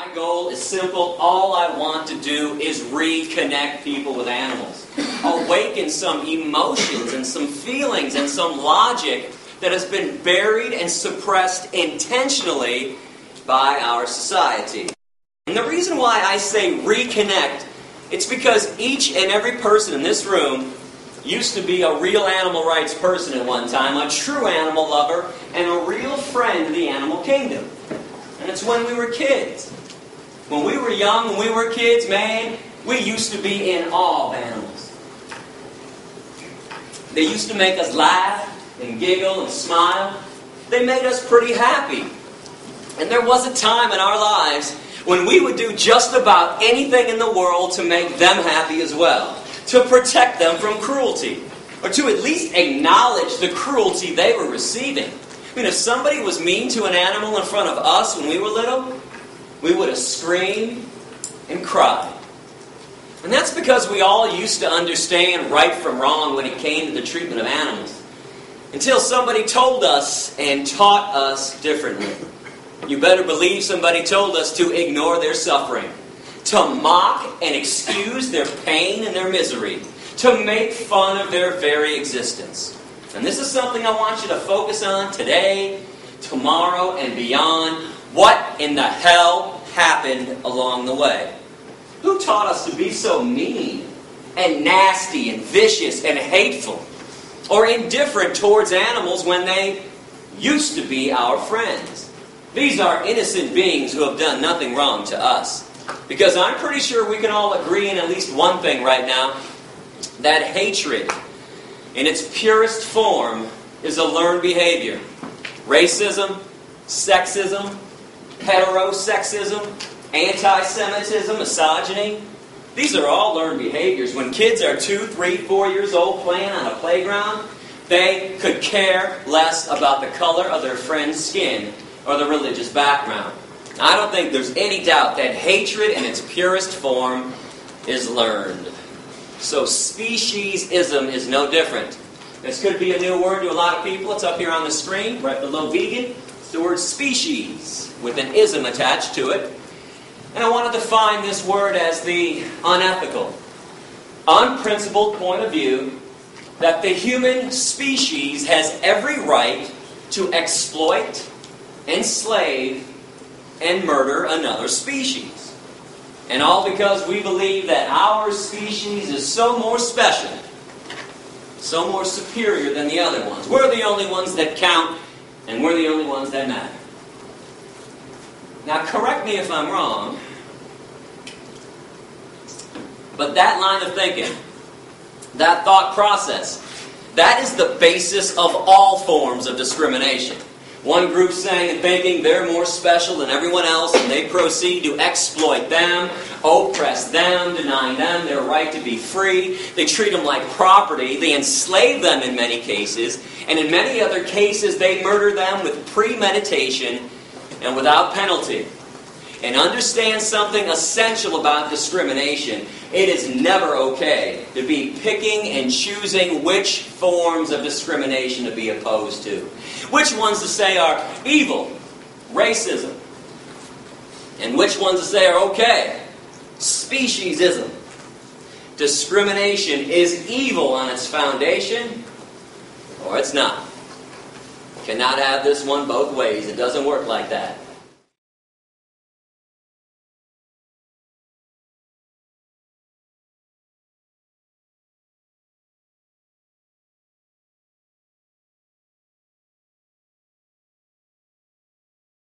My goal is simple. All I want to do is reconnect people with animals. Awaken some emotions and some feelings and some logic that has been buried and suppressed intentionally by our society. And the reason why I say reconnect, it's because each and every person in this room used to be a real animal rights person at one time, a true animal lover, and a real friend of the animal kingdom. And it's when we were kids. When we were young, when we were kids, man, we used to be in awe of animals. They used to make us laugh and giggle and smile. They made us pretty happy. And there was a time in our lives when we would do just about anything in the world to make them happy as well, to protect them from cruelty, or to at least acknowledge the cruelty they were receiving. I mean, if somebody was mean to an animal in front of us when we were little, we would have screamed and cried. And that's because we all used to understand right from wrong when it came to the treatment of animals, until somebody told us and taught us differently. You better believe somebody told us to ignore their suffering, to mock and excuse their pain and their misery, to make fun of their very existence. And this is something I want you to focus on today, tomorrow, and beyond. What in the hell happened along the way? Who taught us to be so mean and nasty and vicious and hateful, or indifferent towards animals when they used to be our friends? These are innocent beings who have done nothing wrong to us. Because I'm pretty sure we can all agree in at least one thing right now, that hatred in its purest form is a learned behavior. Racism, sexism, heterosexism, anti-Semitism, misogyny, these are all learned behaviors. When kids are 2, 3, 4 years old playing on a playground, they could care less about the color of their friend's skin or the religious background. I don't think there's any doubt that hatred in its purest form is learned. So speciesism is no different. This could be a new word to a lot of people. It's up here on the screen, right below vegan. It's the word species, with an ism attached to it. And I want to define this word as the unethical, unprincipled point of view that the human species has every right to exploit, enslave, and murder another species. And all because we believe that our species is so more special, so more superior than the other ones. We're the only ones that count, and we're the only ones that matter. Now, correct me if I'm wrong, but that line of thinking, that thought process, that is the basis of all forms of discrimination. One group saying and thinking they're more special than everyone else, and they proceed to exploit them, oppress them, denying them their right to be free. They treat them like property. They enslave them in many cases, and in many other cases they murder them with premeditation and without penalty. And understand something essential about discrimination. It is never okay to be picking and choosing which forms of discrimination to be opposed to. Which ones to say are evil, racism, and which ones to say are okay, speciesism. Discrimination is evil on its foundation, or it's not. You cannot have this one both ways. It doesn't work like that.